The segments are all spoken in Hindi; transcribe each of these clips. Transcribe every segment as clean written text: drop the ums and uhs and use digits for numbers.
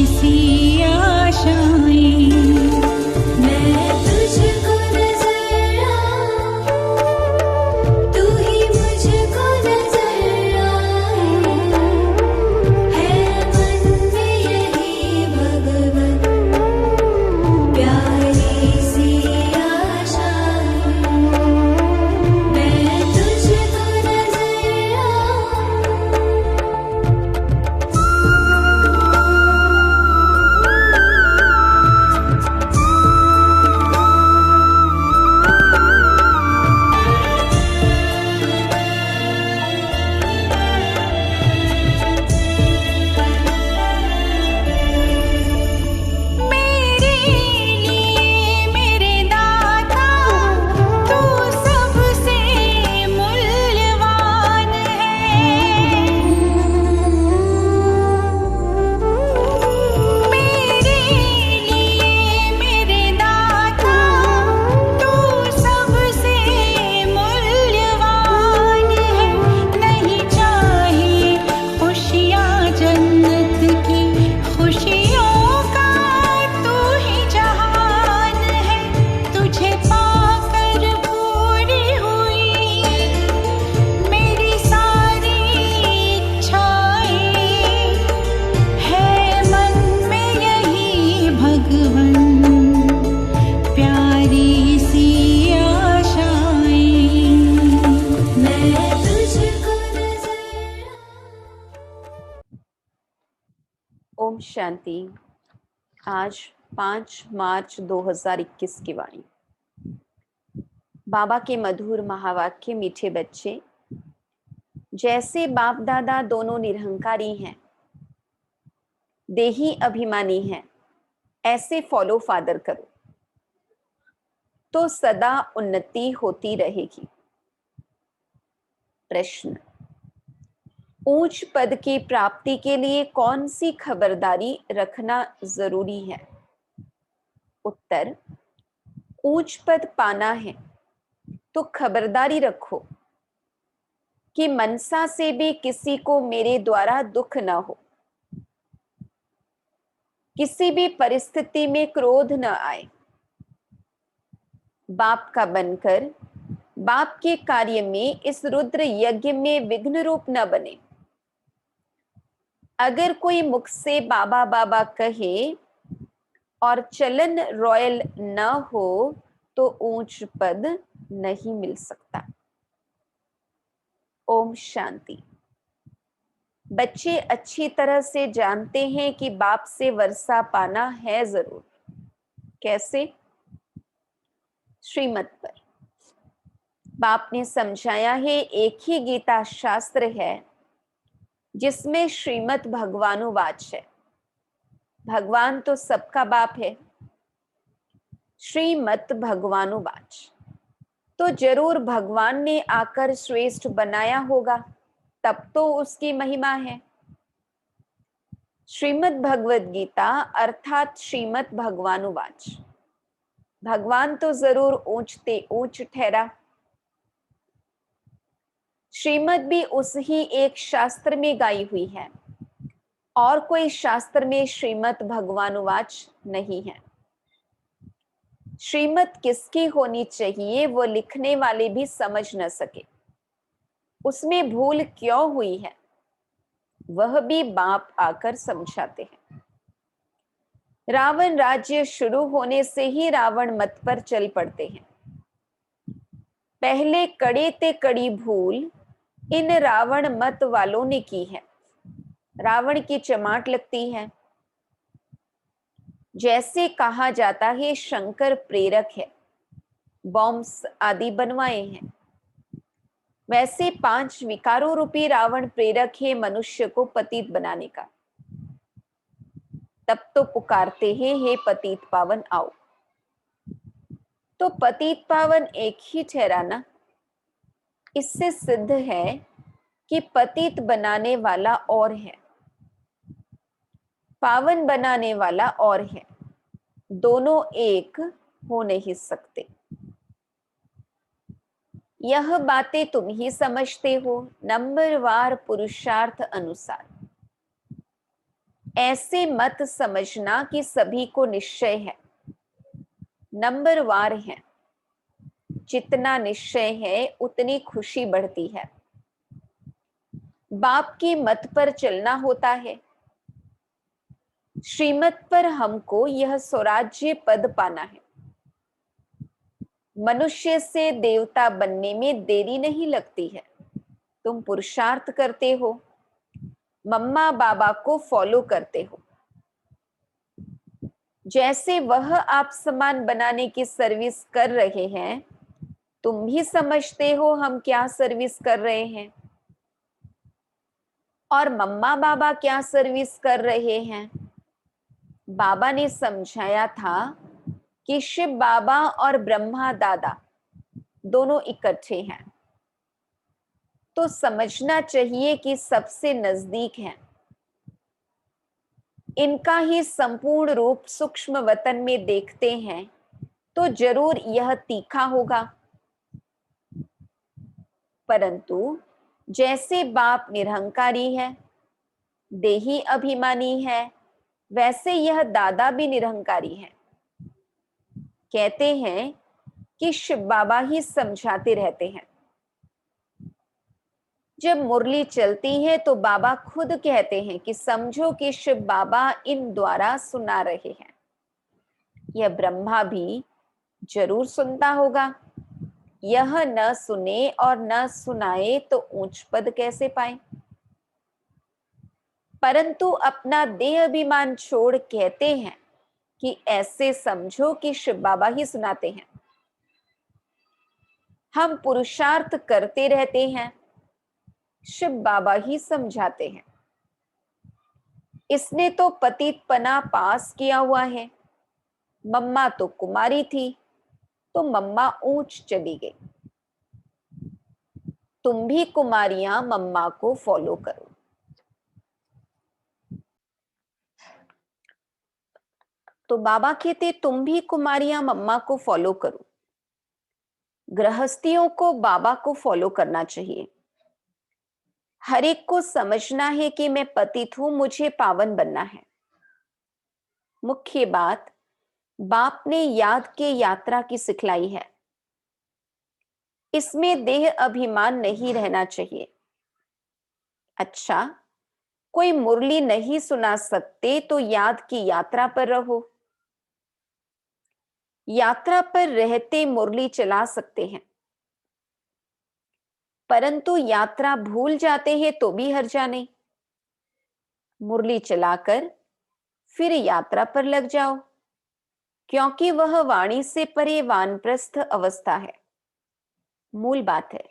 सी आशाएं, मैं तुझको नजर आऊं, तू ही मुझको नजर आए, है मन में यही भगवन प्यारी सी आशाएं, मैं तुझको नजर आऊं। मेरे लिए मेरे दाता तू सबसे मूल्यवान है, मेरे लिए मेरे दाता तू सबसे मूल्यवान है। नहीं चाहिए खुशियाँ जन्नत की, खुशियों का तू ही जहान है, तुझे पाकर पूरी हुई मेरी सारी इच्छाएं, है मन में यही भगवन प्यारी सी आशाएं, मैं तुझको नजर। ओम शांति। आज 5 मार्च 2021 की वाणी। बाबा के मधुर महावाक्य। मीठे बच्चे, जैसे बाप दादा दोनों निरहंकारी हैं, देही अभिमानी हैं, ऐसे फॉलो फादर करो तो सदा उन्नति होती रहेगी। प्रश्न: ऊंच पद की प्राप्ति के लिए कौन सी खबरदारी रखना जरूरी है? उत्तर: ऊंच पद पाना है तो खबरदारी रखो कि मनसा से भी किसी को मेरे द्वारा दुख न हो, किसी भी परिस्थिति में क्रोध न आए, बाप का बनकर बाप के कार्य में इस रुद्र यज्ञ में विघ्न रूप न बने। अगर कोई मुख से बाबा बाबा कहे और चलन रॉयल न हो तो ऊंच पद नहीं मिल सकता। ओम शांति। बच्चे अच्छी तरह से जानते हैं कि बाप से वर्षा पाना है जरूर। कैसे? श्रीमत पर बाप ने समझाया है, एक ही गीता शास्त्र है जिसमें श्रीमत भगवानुवाच है। भगवान तो सबका बाप है। श्रीमत भगवानुवाच तो जरूर भगवान ने आकर श्रेष्ठ बनाया होगा, तब तो उसकी महिमा है। श्रीमद् भगवद गीता अर्थात श्रीमद् भगवानुवाच, भगवान तो जरूर ऊंचते ऊंच ठहरा। श्रीमद् भी उस ही एक शास्त्र में गाई हुई है, और कोई शास्त्र में श्रीमद् भगवानुवाच नहीं है। श्रीमद् किसकी होनी चाहिए वो लिखने वाले भी समझ न सके, उसमें भूल क्यों हुई है वह भी बाप आकर समझाते हैं। रावण राज्य शुरू होने से ही रावण मत पर चल पड़ते हैं। पहले कड़े ते कड़ी भूल इन रावण मत वालों ने की है। रावण की चमाट लगती है। जैसे कहा जाता है शंकर प्रेरक है, बॉम्ब्स आदि बनवाए हैं, वैसे 5 विकारों रूपी रावण प्रेरक है मनुष्य को पतित बनाने का। तब तो पुकारते हैं, हे पतित पावन आओ। तो पतित पावन एक ही ठहरा ना। इससे सिद्ध है कि पतित बनाने वाला और है, पावन बनाने वाला और है, दोनों एक हो नहीं सकते। यह बातें तुम ही समझते हो नंबरवार पुरुषार्थ अनुसार। ऐसे मत समझना कि सभी को निश्चय है, नंबरवार है। जितना निश्चय है उतनी खुशी बढ़ती है। बाप की मत पर चलना होता है। श्रीमत पर हमको यह स्वराज्य पद पाना है। मनुष्य से देवता बनने में देरी नहीं लगती है। तुम पुरुषार्थ करते हो, मम्मा बाबा को फॉलो करते हो। जैसे वह आप समान बनाने की सर्विस कर रहे हैं, तुम भी समझते हो हम क्या सर्विस कर रहे हैं और मम्मा बाबा क्या सर्विस कर रहे हैं। बाबा ने समझाया था कि शिव बाबा और ब्रह्मा दादा दोनों इकट्ठे हैं, तो समझना चाहिए कि सबसे नजदीक हैं। इनका ही संपूर्ण रूप सूक्ष्म वतन में देखते हैं तो जरूर यह तीखा होगा। परंतु जैसे बाप निरहंकारी है, देही अभिमानी है, वैसे यह दादा भी निरहंकारी है। कहते हैं कि शिव बाबा ही समझाते रहते हैं। जब मुरली चलती है तो बाबा खुद कहते हैं कि समझो कि शिव बाबा इन द्वारा सुना रहे हैं। यह ब्रह्मा भी जरूर सुनता होगा। यह न सुने और न सुनाए तो ऊंच पद कैसे पाए। परंतु अपना देह अभिमान छोड़ कहते हैं कि ऐसे समझो कि शिव बाबा ही सुनाते हैं। हम पुरुषार्थ करते रहते हैं, शिव बाबा ही समझाते हैं। इसने तो पतितपना पास किया हुआ है। मम्मा तो कुमारी थी तो मम्मा ऊंच चली गई। तुम भी कुमारियां मम्मा को फॉलो करो। तो बाबा कहते तुम भी कुमारियां मम्मा को फॉलो करो। गृहस्थियों को बाबा को फॉलो करना चाहिए। हर एक को समझना है कि मैं पतित हूं, मुझे पावन बनना है। मुख्य बात बाप ने याद के यात्रा की सिखलाई है। इसमें देह अभिमान नहीं रहना चाहिए। अच्छा, कोई मुरली नहीं सुना सकते तो याद की यात्रा पर रहो। यात्रा पर रहते मुरली चला सकते हैं, परंतु यात्रा भूल जाते हैं तो भी हर्जा नहीं। मुरली चलाकर फिर यात्रा पर लग जाओ, क्योंकि वह वाणी से परे वानप्रस्थ अवस्था है। मूल बात है,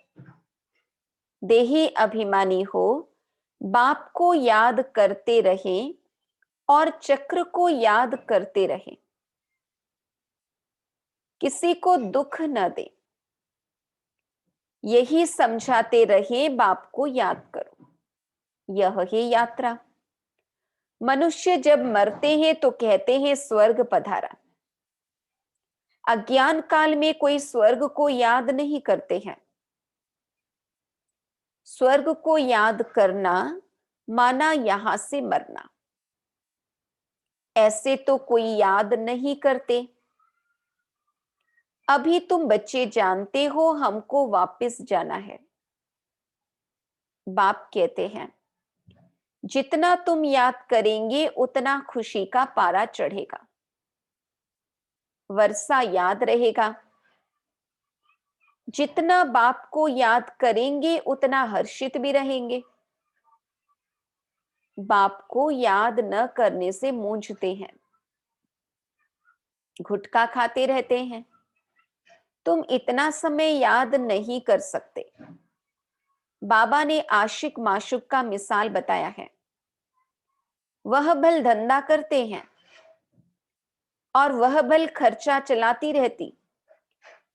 देही अभिमानी हो, बाप को याद करते रहें और चक्र को याद करते रहें। किसी को दुख न दे, यही समझाते रहे बाप को याद करो। यह है यात्रा। मनुष्य जब मरते हैं तो कहते हैं स्वर्ग पधारा। अज्ञान काल में कोई स्वर्ग को याद नहीं करते हैं। स्वर्ग को याद करना माना यहां से मरना। ऐसे तो कोई याद नहीं करते। अभी तुम बच्चे जानते हो हमको वापस जाना है। बाप कहते हैं जितना तुम याद करेंगे उतना खुशी का पारा चढ़ेगा, वर्षा याद रहेगा। जितना बाप को याद करेंगे उतना हर्षित भी रहेंगे। बाप को याद न करने से मूंझते हैं, गुटखा खाते रहते हैं। तुम इतना समय याद नहीं कर सकते। बाबा ने आशिक माशुक का मिसाल बताया है। वह भल धंधा करते हैं और वह भल खर्चा चलाती रहती,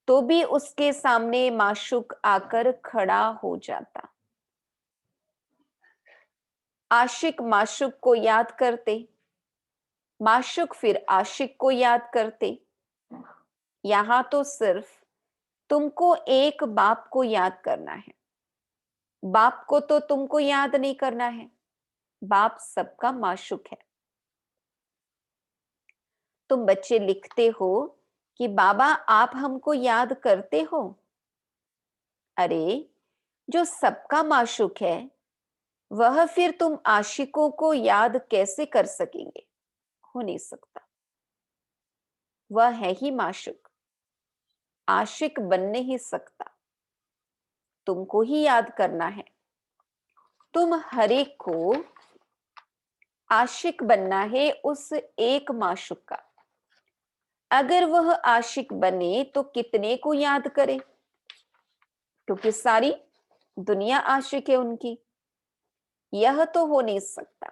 तो भी उसके सामने माशुक आकर खड़ा हो जाता। आशिक माशुक को याद करते, माशुक फिर आशिक को याद करते। यहां तो सिर्फ तुमको एक बाप को याद करना है। बाप को तो तुमको याद नहीं करना है। बाप सबका माशुक है। तुम बच्चे लिखते हो कि बाबा आप हमको याद करते हो। अरे, जो सबका माशूक है वह फिर तुम आशिकों को याद कैसे कर सकेंगे? हो नहीं सकता। वह है ही माशूक, आशिक बन नहीं सकता। तुमको ही याद करना है। तुम हर एक को आशिक बनना है उस एक माशूक का। अगर वह आशिक बने तो कितने को याद करे, क्योंकि सारी दुनिया आशिक है उनकी। यह तो हो नहीं सकता।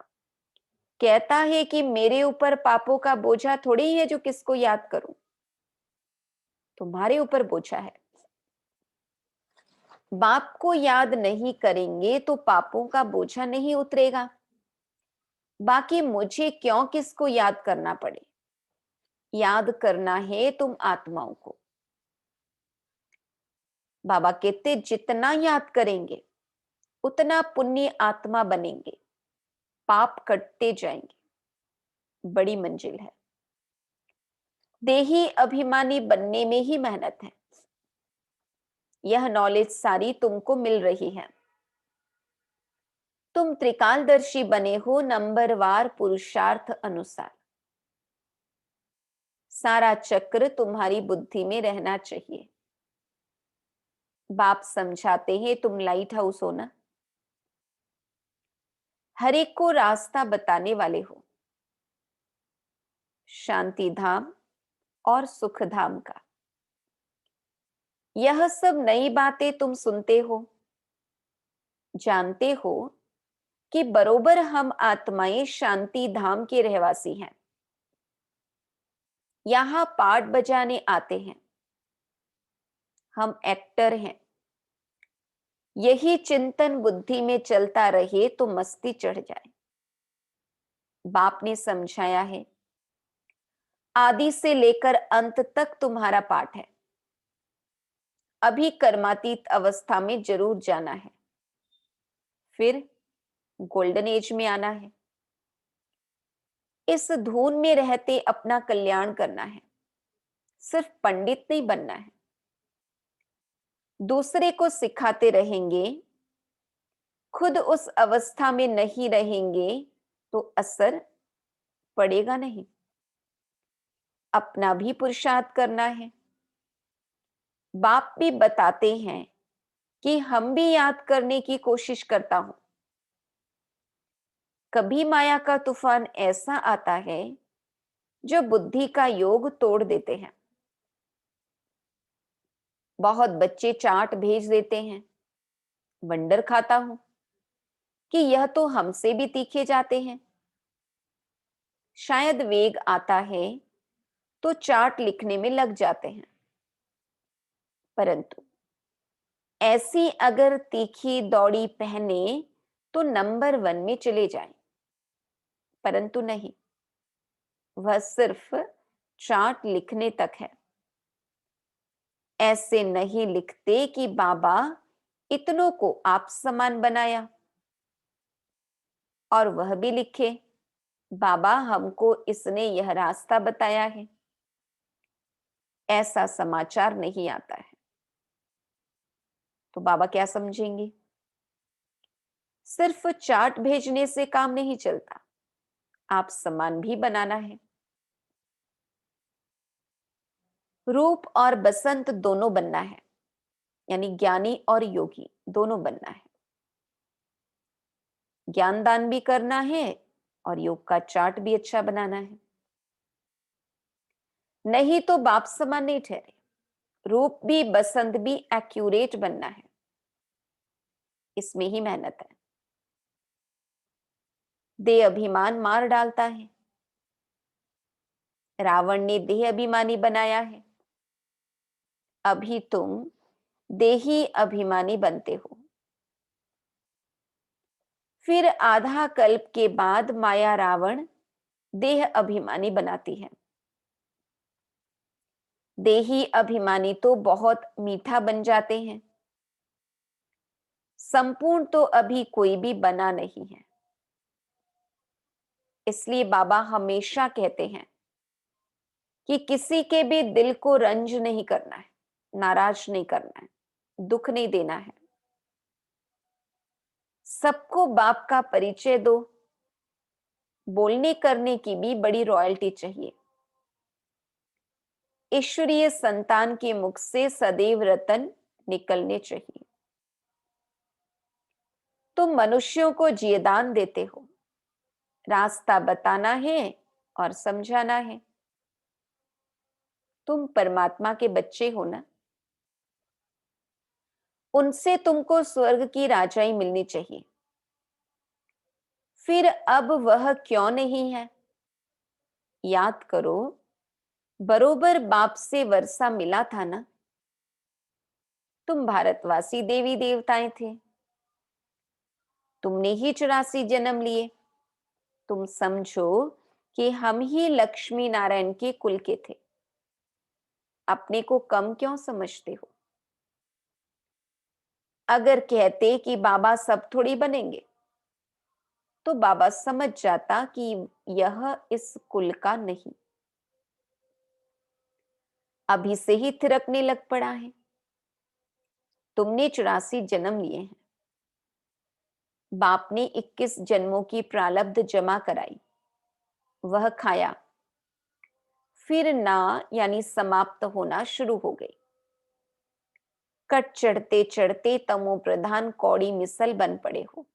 कहता है कि मेरे ऊपर पापों का बोझा थोड़ी ही है जो किसको याद करूं। तुम्हारे ऊपर बोझा है। बाप को याद नहीं करेंगे तो पापों का बोझा नहीं उतरेगा। बाकी मुझे क्यों किसको याद करना पड़े? याद करना है तुम आत्माओं को। बाबा कहते जितना याद करेंगे उतना पुण्य आत्मा बनेंगे, पाप कटते जाएंगे। बड़ी मंजिल है। देही अभिमानी बनने में ही मेहनत है। यह नॉलेज सारी तुमको मिल रही है। तुम त्रिकालदर्शी बने हो नंबरवार पुरुषार्थ अनुसार। सारा चक्र तुम्हारी बुद्धि में रहना चाहिए। बाप समझाते हैं तुम लाइट हाउस हो ना, हर एक को रास्ता बताने वाले हो, शांति धाम और सुख धाम का। यह सब नई बातें तुम सुनते हो, जानते हो कि बरोबर हम आत्माएं शांति धाम के रहवासी हैं। यहां पाठ बजाने आते हैं, हम एक्टर हैं। यही चिंतन बुद्धि में चलता रहे तो मस्ती चढ़ जाए। बाप ने समझाया है आदि से लेकर अंत तक तुम्हारा पाठ है। अभी कर्मातीत अवस्था में जरूर जाना है, फिर गोल्डन एज में आना है। इस धुन में रहते अपना कल्याण करना है, सिर्फ पंडित नहीं बनना है। दूसरे को सिखाते रहेंगे, खुद उस अवस्था में नहीं रहेंगे तो असर पड़ेगा नहीं। अपना भी पुरुषार्थ करना है। बाप भी बताते हैं कि हम भी याद करने की कोशिश करता हूं। कभी माया का तूफान ऐसा आता है जो बुद्धि का योग तोड़ देते हैं। बहुत बच्चे चाट भेज देते हैं। वंडर खाता हूं कि यह तो हमसे भी तीखे जाते हैं। शायद वेग आता है तो चार्ट लिखने में लग जाते हैं, परंतु ऐसी अगर तीखी दौड़ी पहने तो नंबर 1 में चले जाएं, परंतु नहीं, वह सिर्फ चार्ट लिखने तक है। ऐसे नहीं लिखते कि बाबा इतनों को आप समान बनाया, और वह भी लिखे बाबा हमको इसने यह रास्ता बताया है। ऐसा समाचार नहीं आता है। तो बाबा क्या समझेंगे? सिर्फ चार्ट भेजने से काम नहीं चलता, आप समान भी बनाना है। रूप और बसंत दोनों बनना है, यानी ज्ञानी और योगी दोनों बनना है। ज्ञान दान भी करना है और योग का चार्ट भी अच्छा बनाना है। नहीं तो बाप समान नहीं ठहरे। रूप भी बसंत भी एक्यूरेट बनना है, इसमें ही मेहनत है। देह अभिमान मार डालता है। रावण ने देह अभिमानी बनाया है। अभी तुम देही अभिमानी बनते हो। फिर आधा कल्प के बाद माया रावण देह अभिमानी बनाती है। देही अभिमानी तो बहुत मीठा बन जाते हैं, संपूर्ण तो अभी कोई भी बना नहीं है। इसलिए बाबा हमेशा कहते हैं कि किसी के भी दिल को रंज नहीं करना है, नाराज नहीं करना है, दुख नहीं देना है। सबको बाप का परिचय दो। बोलने करने की भी बड़ी रॉयल्टी चाहिए। ईश्वरीय संतान के मुख से सदैव रतन निकलने चाहिए। तुम मनुष्यों को जीदान देते हो, रास्ता बताना है और समझाना है। तुम परमात्मा के बच्चे हो ना, उनसे तुमको स्वर्ग की राजाई मिलनी चाहिए। फिर अब वह क्यों नहीं है? याद करो, बरोबर बाप से वर्षा मिला था ना। तुम भारतवासी देवी देवताएं थे, तुमने ही 84 जन्म लिए। तुम समझो कि हम ही लक्ष्मी नारायण के कुल के थे। अपने को कम क्यों समझते हो? अगर कहते कि बाबा सब थोड़ी बनेंगे, तो बाबा समझ जाता कि यह इस कुल का नहीं। अभी से ही थिरकने लग पड़ा है। तुमने 84 जन्म लिए हैं। बाप ने 21 जन्मों की प्रारब्ध जमा कराई, वह खाया, फिर ना यानी समाप्त होना शुरू हो गई। कट चढ़ते चढ़ते तमो प्रधान कौड़ी मिसल बन पड़े हो।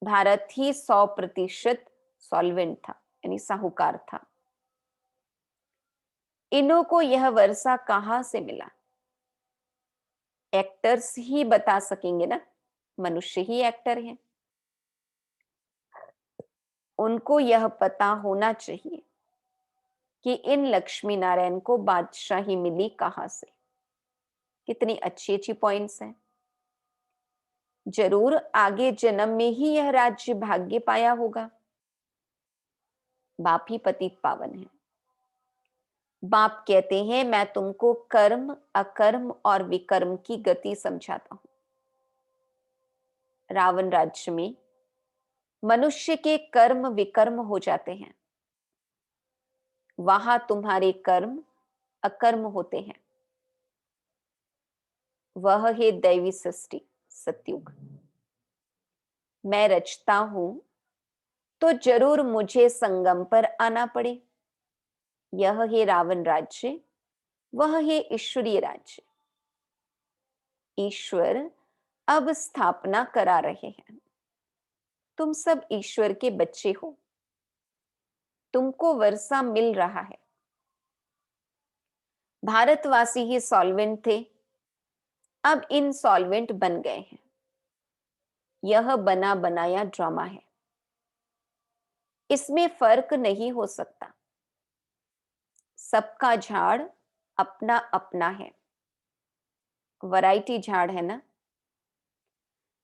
भारत ही 100% सॉल्वेंट था, यानी साहूकार था। इन्हों को यह वर्षा कहां से मिला? एक्टर्स ही बता सकेंगे ना, मनुष्य ही एक्टर हैं। उनको यह पता होना चाहिए कि इन लक्ष्मी नारायण को बादशाही मिली कहां से। कितनी अच्छी अच्छी पॉइंट्स हैं। जरूर आगे जन्म में ही यह राज्य भाग्य पाया होगा। बाप ही पतित पावन है। बाप कहते हैं मैं तुमको कर्म, अकर्म और विकर्म की गति समझाता हूं। रावण राज्य में मनुष्य के कर्म विकर्म हो जाते हैं, वहां तुम्हारे कर्म अकर्म होते हैं। वह है दैवी सृष्टि, सतयुग। मैं रचता हूं तो जरूर मुझे संगम पर आना पड़े। यह है रावण राज्य, वह है ईश्वरीय राज्य। ईश्वर अब स्थापना करा रहे हैं। तुम सब ईश्वर के बच्चे हो, तुमको वर्षा मिल रहा है। भारतवासी ही सॉल्वेंट थे, अब इनसॉल्वेंट बन गए हैं। यह बना बनाया ड्रामा है, इसमें फर्क नहीं हो सकता। सबका झाड़ अपना अपना है, वैरायटी झाड़ है ना।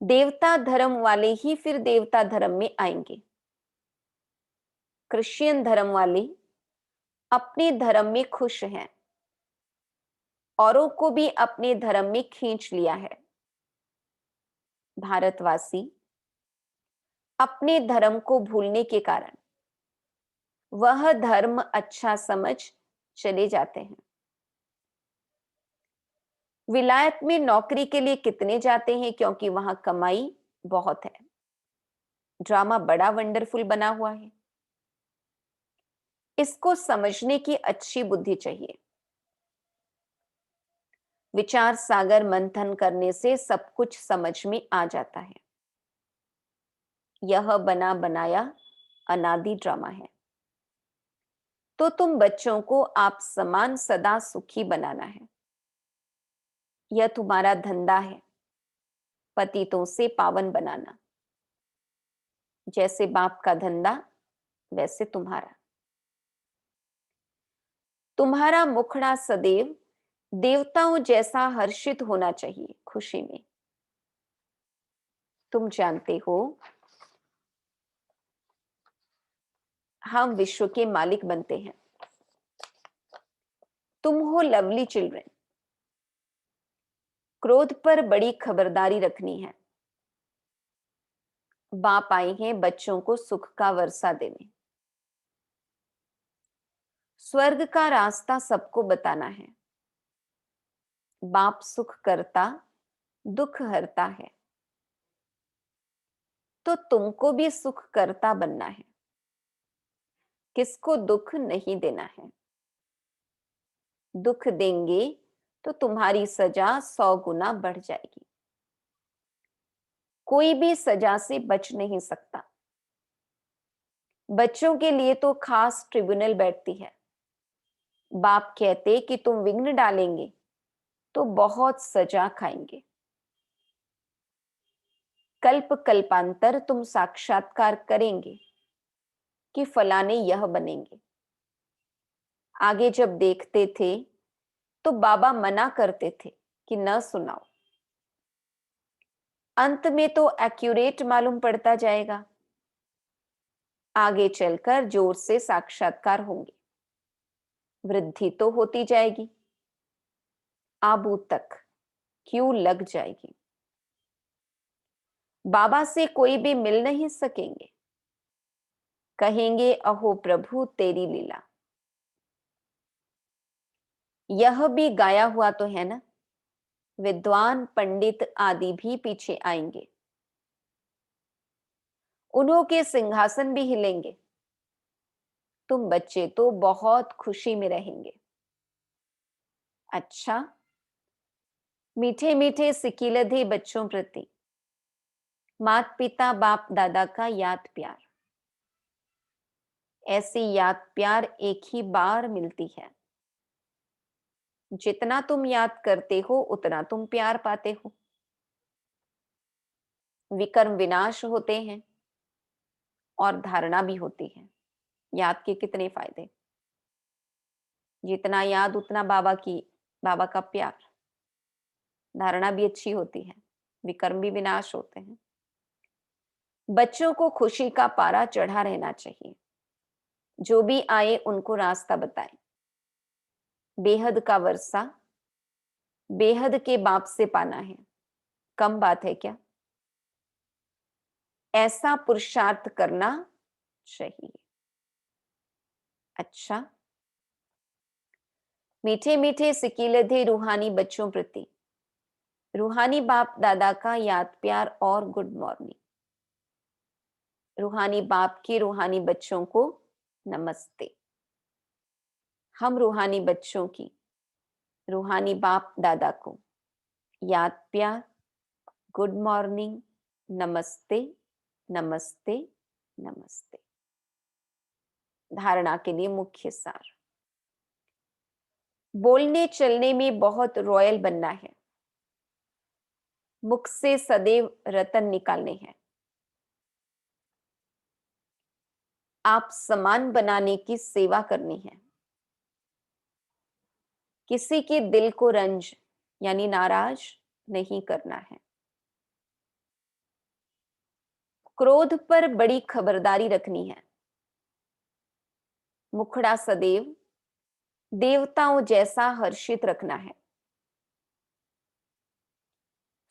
देवता धर्म वाले ही फिर देवता धर्म में आएंगे। क्रिश्चियन धर्म वाले अपने धर्म में खुश हैं, औरों को भी अपने धर्म में खींच लिया है। भारतवासी अपने धर्म को भूलने के कारण वह धर्म अच्छा समझ चले जाते हैं। विलायत में नौकरी के लिए कितने जाते हैं? क्योंकि वहां कमाई बहुत है। ड्रामा बड़ा वंडरफुल बना हुआ है। इसको समझने की अच्छी बुद्धि चाहिए। विचार सागर मंथन करने से सब कुछ समझ में आ जाता है। यह बना बनाया अनादि ड्रामा है। तो तुम बच्चों को आप समान सदा सुखी बनाना है। यह तुम्हारा धंधा है, पतितों से पावन बनाना। जैसे बाप का धंधा वैसे तुम्हारा। तुम्हारा मुखड़ा सदैव देवताओं जैसा हर्षित होना चाहिए, खुशी में। तुम जानते हो हम विश्व के मालिक बनते हैं। तुम हो लवली चिल्ड्रन। क्रोध पर बड़ी खबरदारी रखनी है। बाप आए हैं बच्चों को सुख का वर्षा देने। स्वर्ग का रास्ता सबको बताना है। बाप सुख करता दुख हरता है, तो तुमको भी सुख करता बनना है। किसको दुख नहीं देना है। दुख देंगे तो तुम्हारी सजा 100 गुना बढ़ जाएगी। कोई भी सजा से बच नहीं सकता। बच्चों के लिए तो खास ट्रिब्यूनल बैठती है। बाप कहते कि तुम विघ्न डालेंगे तो बहुत सजा खाएंगे। कल्प कल्पांतर तुम साक्षात्कार करेंगे कि फलाने यह बनेंगे। आगे जब देखते थे तो बाबा मना करते थे कि न सुनाओ। अंत में तो एक्यूरेट मालूम पड़ता जाएगा। आगे चलकर जोर से साक्षात्कार होंगे, वृद्धि तो होती जाएगी, आबू तक क्यों लग जाएगी। बाबा से कोई भी मिल नहीं सकेंगे। कहेंगे अहो प्रभु तेरी लीला। यह भी गाया हुआ तो है ना, विद्वान पंडित आदि भी पीछे आएंगे। उन्हों के सिंहासन भी हिलेंगे। तुम बच्चे तो बहुत खुशी में रहेंगे। अच्छा, मीठे मीठे सिकीलधे बच्चों प्रति मात पिता बाप दादा का याद प्यार। ऐसी याद प्यार एक ही बार मिलती है। जितना तुम याद करते हो उतना तुम प्यार पाते हो। विकर्म विनाश होते हैं और धारणा भी होती है। याद के कितने फायदे। जितना याद उतना बाबा का प्यार। धारणा भी अच्छी होती है, विकर्म भी विनाश होते हैं। बच्चों को खुशी का पारा चढ़ा रहना चाहिए। जो भी आए उनको रास्ता बताएं। बेहद का वर्षा बेहद के बाप से पाना है, कम बात है क्या। ऐसा पुरुषार्थ करना चाहिए। अच्छा, मीठे मीठे सिकीलधे रूहानी बच्चों प्रति रूहानी बाप दादा का याद प्यार और गुड मॉर्निंग। रूहानी बाप के रूहानी बच्चों को नमस्ते। हम रूहानी बच्चों की रूहानी बाप दादा को याद प्यार, गुड मॉर्निंग, नमस्ते नमस्ते नमस्ते। धारणा के लिए मुख्य सार। बोलने चलने में बहुत रॉयल बनना है। मुख से सदैव रतन निकालने हैं। आप समान बनाने की सेवा करनी है। किसी के दिल को रंज यानी नाराज नहीं करना है। क्रोध पर बड़ी खबरदारी रखनी है। मुखड़ा सदैव देवताओं जैसा हर्षित रखना है।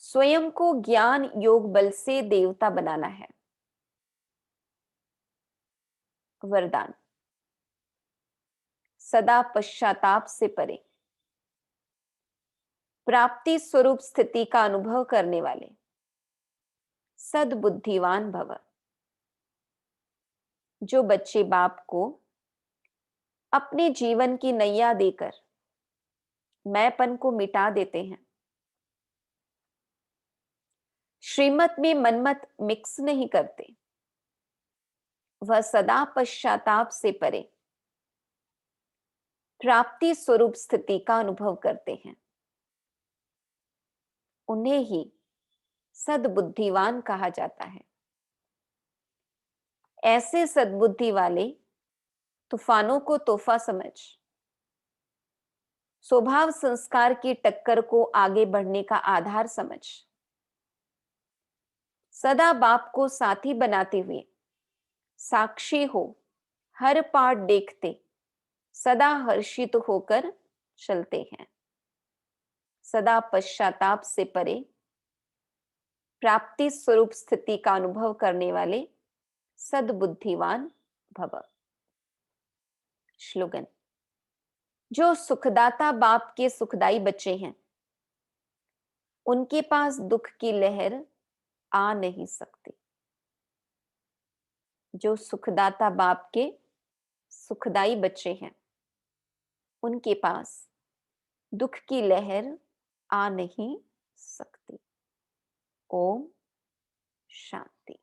स्वयं को ज्ञान योग बल से देवता बनाना है। वरदान, सदा पश्चाताप से परे प्राप्ति स्वरूप स्थिति का अनुभव करने वाले सद्बुद्धिवान भव। जो बच्चे बाप को अपने जीवन की नैया देकर मैंपन को मिटा देते हैं, श्रीमत में मनमत मिक्स नहीं करते, वह सदा पश्चाताप से परे प्राप्ति स्वरूप स्थिति का अनुभव करते हैं। उन्हें ही सद्बुद्धिवान कहा जाता है। ऐसे सद्बुद्धि वाले तूफानों को तोहफा समझ स्वभाव संस्कार की टक्कर को आगे बढ़ने का आधार समझ सदा बाप को साथी बनाते हुए साक्षी हो हर पाठ देखते सदा हर्षित होकर चलते हैं। सदा पश्चाताप से परे प्राप्ति स्वरूप स्थिति का अनुभव करने वाले सद्बुद्धिवान भव। श्लोगन, जो सुखदाता बाप के सुखदाई बच्चे हैं, उनके पास दुख की लहर आ नहीं सकती। जो सुखदाता बाप के सुखदाई बच्चे हैं, उनके पास दुख की लहर आ नहीं सकती। ओम शांति।